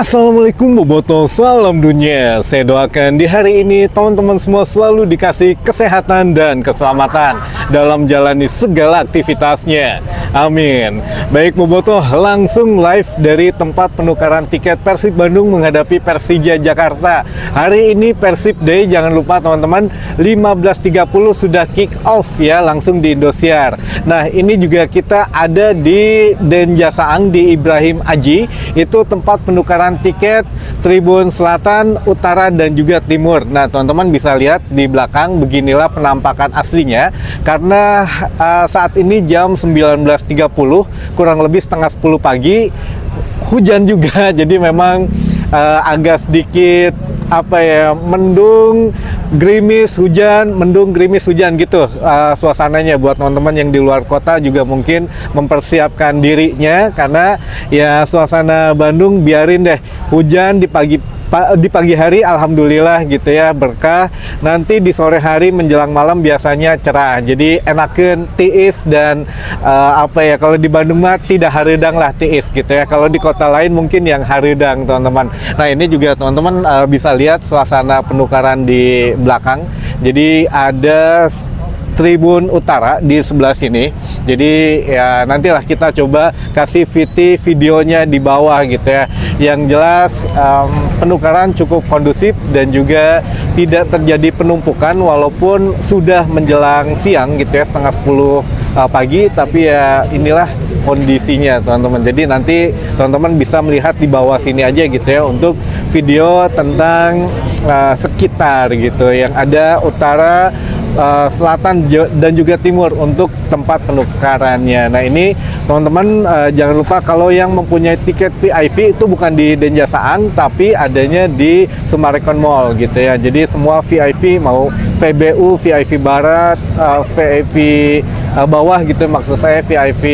Assalamualaikum Boboto, salam dunia. Saya doakan di hari ini teman-teman semua selalu dikasih kesehatan dan keselamatan dalam jalani segala aktivitasnya. Amin. Baik Boboto, langsung live dari tempat penukaran tiket Persib Bandung menghadapi Persija Jakarta. Hari ini Persib Day, jangan lupa teman-teman, 15.30 sudah kick off ya, langsung di Indosiar. Nah, ini juga kita ada di Denjasaang di Ibrahim Aji, itu tempat penukaran tiket Tribun Selatan, Utara, dan juga Timur. Nah, teman-teman bisa lihat di belakang, beginilah penampakan aslinya. Karena saat ini jam 19.30, kurang lebih setengah 10 pagi, hujan juga. Jadi memang agak sedikit mendung, gerimis, hujan, mendung, gerimis, hujan gitu suasananya. Buat teman-teman yang di luar kota juga mungkin mempersiapkan dirinya, karena ya suasana Bandung biarin deh hujan di pagi hari, alhamdulillah gitu ya, berkah. Nanti di sore hari menjelang malam biasanya cerah, jadi enakeun tiis. Dan kalau di Bandung mah tidak hareudang lah, tiis gitu ya. Kalau di kota lain mungkin yang hareudang teman-teman. Nah, ini juga teman-teman bisa lihat suasana penukaran di belakang. Jadi ada Tribun Utara di sebelah sini. Jadi ya nantilah kita coba kasih videonya di bawah gitu ya. Yang jelas penukaran cukup kondusif dan juga tidak terjadi penumpukan walaupun sudah menjelang siang gitu ya, setengah 10 pagi. Tapi ya inilah kondisinya teman-teman. Jadi nanti teman-teman bisa melihat di bawah sini aja gitu ya untuk video tentang sekitar gitu yang ada utara, selatan, dan juga timur untuk tempat penukarannya. Nah, ini teman-teman jangan lupa kalau yang mempunyai tiket VIP itu bukan di Denjasaang tapi adanya di Summarecon Mall gitu ya. Jadi semua VIP, mau VBU, VIP Barat, VIP bawah gitu, maksud saya VIP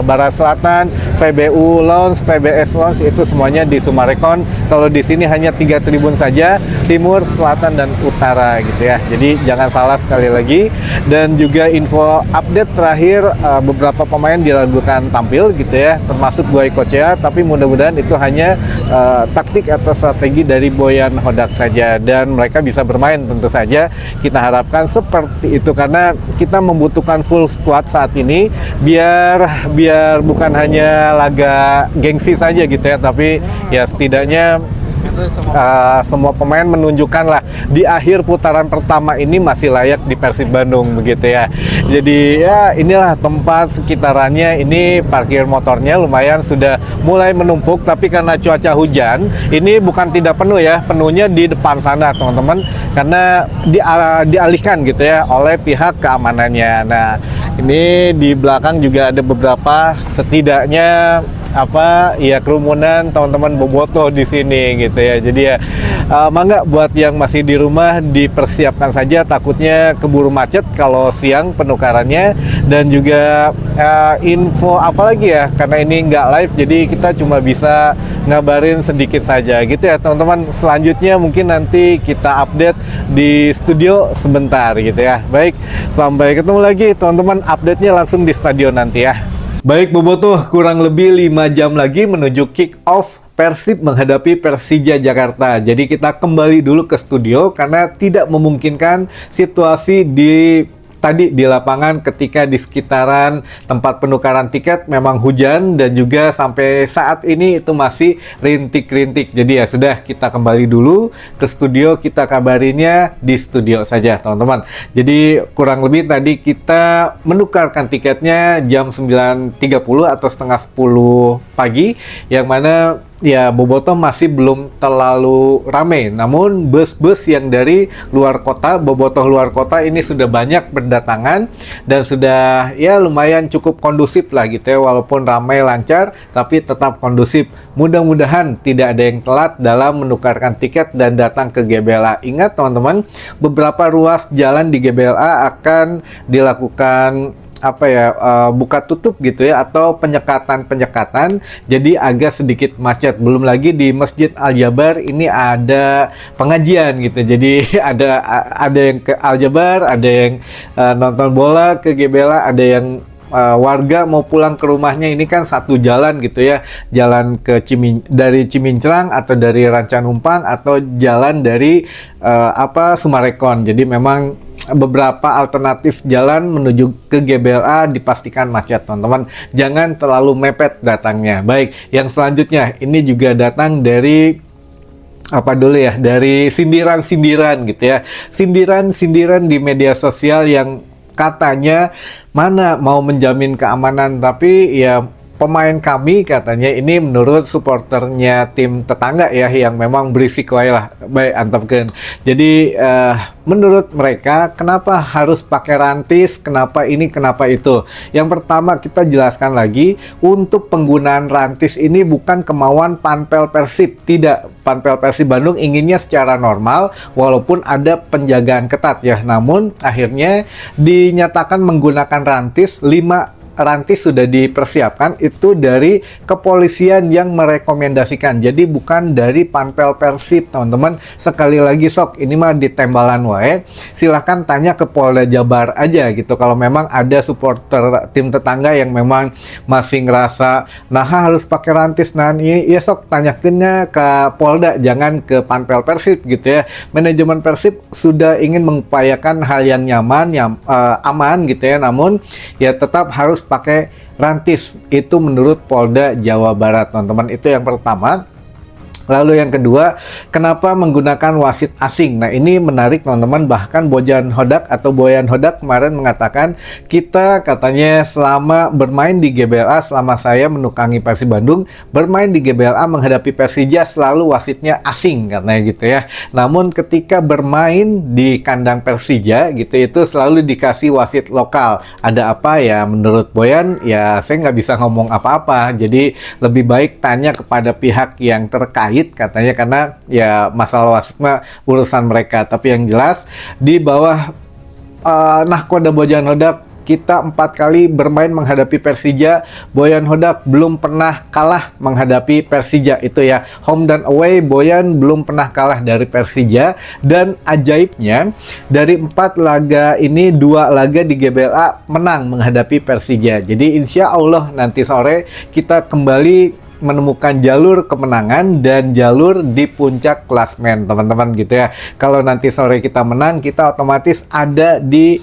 Barat Selatan, VBU Lounge, PBS Lounge, itu semuanya di Summarecon. Kalau di sini hanya 3 tribun saja, Timur, Selatan, dan Utara gitu ya. Jadi jangan salah sekali lagi. Dan juga info update terakhir, beberapa pemain diragukan tampil gitu ya, termasuk Boy Kochea, tapi mudah-mudahan itu hanya taktik atau strategi dari Boyan Hodak saja, dan mereka bisa bermain tentu saja. Kita harapkan seperti itu karena kita membutuhkan full squad saat ini, biar bukan hanya laga gengsi saja gitu ya, tapi ya setidaknya semua pemain menunjukkan lah di akhir putaran pertama ini masih layak di Persib Bandung begitu ya. Jadi ya inilah tempat sekitarannya. Ini parkir motornya lumayan sudah mulai menumpuk, tapi karena cuaca hujan ini bukan tidak penuh ya, penuhnya di depan sana teman-teman, karena dialihkan gitu ya oleh pihak keamanannya. Nah, ini di belakang juga ada beberapa, setidaknya kerumunan teman-teman bobotoh di sini gitu ya. Jadi ya mangga buat yang masih di rumah dipersiapkan saja, takutnya keburu macet kalau siang penukarannya. Dan juga info apalagi ya, karena ini nggak live jadi kita cuma bisa ngabarin sedikit saja gitu ya teman-teman. Selanjutnya mungkin nanti kita update di studio sebentar gitu ya. Baik, sampai ketemu lagi teman-teman, update-nya langsung di stadion nanti ya. Baik Bobotoh, kurang lebih 5 jam lagi menuju kick off Persib menghadapi Persija Jakarta. Jadi kita kembali dulu ke studio karena tidak memungkinkan situasi tadi di lapangan ketika di sekitaran tempat penukaran tiket memang hujan, dan juga sampai saat ini itu masih rintik-rintik. Jadi ya sudah, kita kembali dulu ke studio, kita kabarinnya di studio saja teman-teman. Jadi kurang lebih tadi kita menukarkan tiketnya jam 9.30 atau setengah 10 pagi, yang mana ya Bobotoh masih belum terlalu ramai. Namun bus-bus yang dari luar kota, Bobotoh luar kota ini sudah banyak berdatangan dan sudah ya lumayan cukup kondusif lah gitu ya. Walaupun ramai lancar tapi tetap kondusif. Mudah-mudahan tidak ada yang telat dalam menukarkan tiket dan datang ke GBLA. Ingat teman-teman, beberapa ruas jalan di GBLA akan dilakukan buka tutup gitu ya, atau penyekatan, jadi agak sedikit macet. Belum lagi di Masjid Al Jabar ini ada pengajian gitu, jadi ada yang ke Al Jabar, ada yang nonton bola ke GBLA, ada yang warga mau pulang ke rumahnya ini kan satu jalan gitu ya, jalan ke dari Cimincrang atau dari Rancanumpang atau jalan dari Sumarekon. Jadi memang beberapa alternatif jalan menuju ke GBLA dipastikan macet, teman-teman. Jangan terlalu mepet datangnya. Baik, yang selanjutnya ini juga datang dari dari sindiran-sindiran gitu ya. Sindiran-sindiran di media sosial yang katanya mana mau menjamin keamanan, tapi ya pemain kami katanya ini menurut supporternya tim tetangga ya yang memang berisik wae lah, baik antepkeun. Jadi menurut mereka kenapa harus pakai rantis, kenapa ini, kenapa itu. Yang pertama kita jelaskan lagi, untuk penggunaan rantis ini bukan kemauan Panpel Persib, tidak. Panpel Persib Bandung inginnya secara normal walaupun ada penjagaan ketat ya, namun akhirnya dinyatakan menggunakan rantis. 5 rantis sudah dipersiapkan itu dari kepolisian yang merekomendasikan, jadi bukan dari Panpel Persib, teman-teman. Sekali lagi sok, ini mah ditembalan wae, silahkan tanya ke Polda Jabar aja gitu kalau memang ada supporter tim tetangga yang memang masih ngerasa nah harus pakai rantis, nah ini ya sok tanyakannya ke Polda, jangan ke Panpel Persib gitu ya. Manajemen Persib sudah ingin mengupayakan hal yang nyaman, aman gitu ya, namun ya tetap harus pakai rantis, itu menurut Polda Jawa Barat, teman-teman. Itu yang pertama. Lalu yang kedua, kenapa menggunakan wasit asing? Nah ini menarik, teman-teman. Bahkan Bojan Hodak atau Boyan Hodak kemarin mengatakan, kita katanya selama bermain di GBLA, selama saya menukangi Persib Bandung, bermain di GBLA menghadapi Persija selalu wasitnya asing katanya gitu ya. Namun ketika bermain di kandang Persija gitu, itu selalu dikasih wasit lokal. Ada apa ya, menurut Boyan ya saya nggak bisa ngomong apa-apa, jadi lebih baik tanya kepada pihak yang terkait katanya, karena ya masalah wasit mah urusan mereka. Tapi yang jelas di bawah nahkoda Bojan Hodak, kita 4 kali bermain menghadapi Persija, Boyan Hodak belum pernah kalah menghadapi Persija itu ya. Home dan away Boyan belum pernah kalah dari Persija, dan ajaibnya dari 4 laga ini 2 laga di GBLA menang menghadapi Persija. Jadi insya Allah nanti sore kita kembali menemukan jalur kemenangan dan jalur di puncak klasmen, teman-teman gitu ya. Kalau nanti sore kita menang, kita otomatis ada di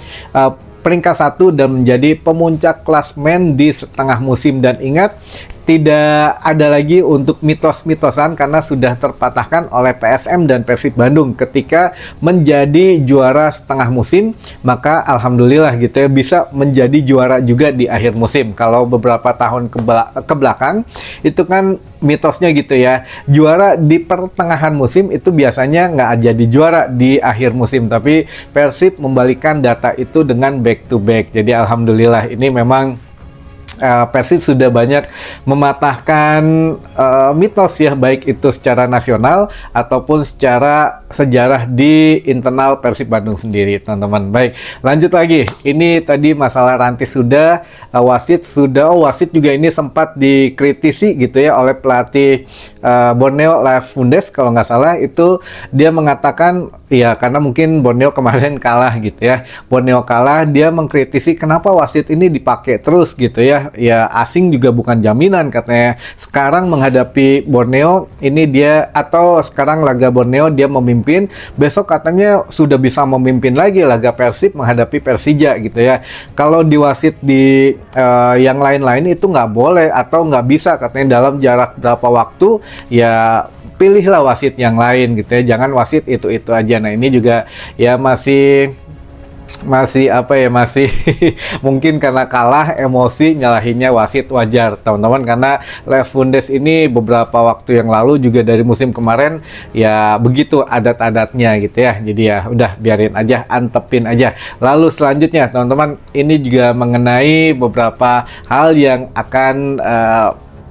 peringkat 1 dan menjadi pemuncak klasmen di setengah musim. Dan ingat, tidak ada lagi untuk mitos-mitosan karena sudah terpatahkan oleh PSM dan Persib Bandung. Ketika menjadi juara setengah musim, maka alhamdulillah gitu ya, bisa menjadi juara juga di akhir musim. Kalau beberapa tahun ke belakang itu kan mitosnya gitu ya, juara di pertengahan musim itu biasanya nggak jadi juara di akhir musim. Tapi Persib membalikan data itu dengan back to back. Jadi alhamdulillah ini memang Persib sudah banyak mematahkan mitos ya, baik itu secara nasional ataupun secara sejarah di internal Persib Bandung sendiri, teman-teman. Baik, lanjut lagi. Ini tadi masalah rantis sudah, wasit sudah. Wasit juga ini sempat dikritisi gitu ya oleh pelatih Borneo Laifundes kalau nggak salah. Itu dia mengatakan ya karena mungkin Borneo kemarin kalah gitu ya. Borneo kalah, dia mengkritisi kenapa wasit ini dipakai terus gitu ya. Ya asing juga bukan jaminan katanya. Sekarang menghadapi Borneo ini dia, atau sekarang laga Borneo dia memimpin, besok katanya sudah bisa memimpin lagi laga Persib menghadapi Persija gitu ya. Kalau diwasit di yang lain-lain itu nggak boleh atau nggak bisa katanya dalam jarak berapa waktu, ya pilihlah wasit yang lain gitu ya, jangan wasit itu aja. Nah ini juga ya masih mungkin karena kalah emosi nyalahinnya wasit, wajar teman-teman, karena Laifundes ini beberapa waktu yang lalu juga dari musim kemarin ya begitu adat-adatnya gitu ya. Jadi ya udah biarin aja, antepin aja. Lalu selanjutnya teman-teman, ini juga mengenai beberapa hal yang akan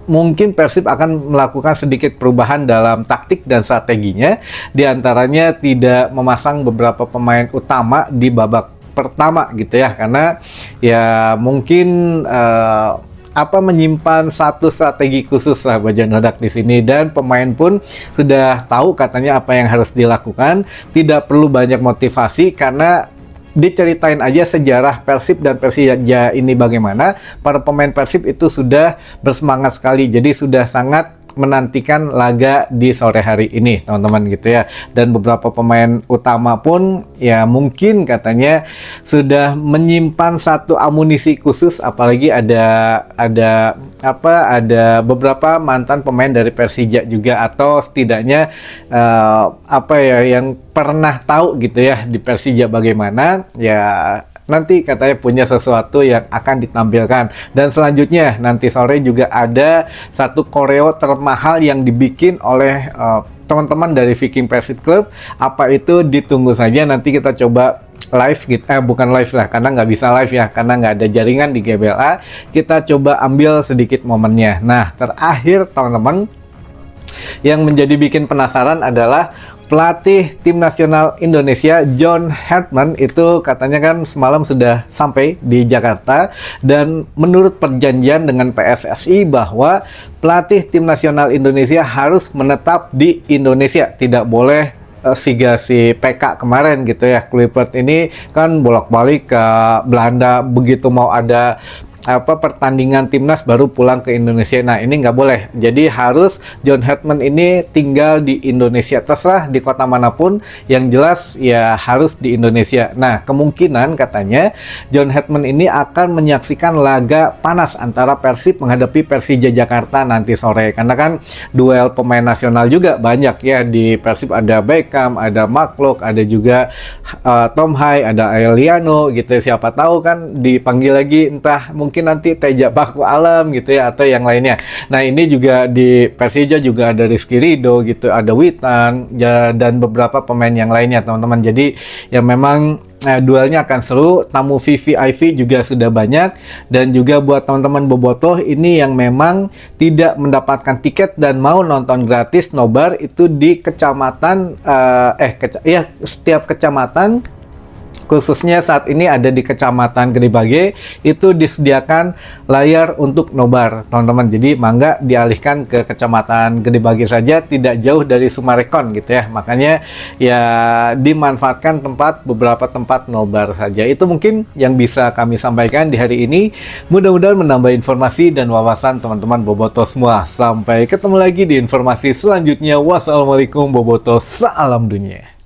mungkin Persib akan melakukan sedikit perubahan dalam taktik dan strateginya. Di antaranya tidak memasang beberapa pemain utama di babak pertama gitu ya, karena ya mungkin menyimpan satu strategi khusus lah Bojan Hodak di sini, dan pemain pun sudah tahu katanya apa yang harus dilakukan. Tidak perlu banyak motivasi karena diceritain aja sejarah Persib dan Persija ini bagaimana. Para pemain Persib itu sudah bersemangat sekali, jadi sudah sangat menantikan laga di sore hari ini, teman-teman, gitu ya. Dan beberapa pemain utama pun ya mungkin katanya sudah menyimpan satu amunisi khusus, apalagi ada beberapa mantan pemain dari Persija juga, atau setidaknya yang pernah tahu gitu ya di Persija bagaimana ya. Nanti katanya punya sesuatu yang akan ditampilkan. Dan selanjutnya nanti sore juga ada satu koreo termahal yang dibikin oleh teman-teman dari Viking Persib Club. Apa itu, ditunggu saja, nanti kita coba live gitu, bukan live lah, karena nggak bisa live ya, karena nggak ada jaringan di GBLA. Kita coba ambil sedikit momennya. Nah, terakhir teman-teman, yang menjadi bikin penasaran adalah pelatih tim nasional Indonesia John Hartman itu katanya kan semalam sudah sampai di Jakarta, dan menurut perjanjian dengan PSSI bahwa pelatih tim nasional Indonesia harus menetap di Indonesia, tidak boleh si PK kemarin gitu ya. Kluivert ini kan bolak-balik ke Belanda, begitu mau ada pertandingan timnas baru pulang ke Indonesia. Nah, ini nggak boleh. Jadi harus John Hartman ini tinggal di Indonesia, terserah di kota manapun, yang jelas ya harus di Indonesia. Nah, kemungkinan katanya John Hartman ini akan menyaksikan laga panas antara Persib menghadapi Persija Jakarta nanti sore, karena kan duel pemain nasional juga banyak ya. Di Persib ada Beckham, ada Mark, ada juga Tom Hai, ada Aeliano gitu. Siapa tahu kan dipanggil lagi, entah mungkin nanti Teja Paku Alam gitu ya, atau yang lainnya. Nah, ini juga di Persija juga ada Rizky Ridho gitu, ada Witan ya, dan beberapa pemain yang lainnya, teman-teman. Jadi ya memang duelnya akan seru. Tamu VVIP juga sudah banyak, dan juga buat teman-teman bobotoh ini yang memang tidak mendapatkan tiket dan mau nonton gratis nobar itu di kecamatan setiap kecamatan, khususnya saat ini ada di Kecamatan Gedebage, itu disediakan layar untuk nobar, teman-teman. Jadi mangga dialihkan ke Kecamatan Gedebage saja, tidak jauh dari Sumarekon gitu ya. Makanya ya dimanfaatkan beberapa tempat nobar saja. Itu mungkin yang bisa kami sampaikan di hari ini. Mudah-mudahan menambah informasi dan wawasan teman-teman bobotoh semua. Sampai ketemu lagi di informasi selanjutnya. Wassalamualaikum bobotoh, salam dunia.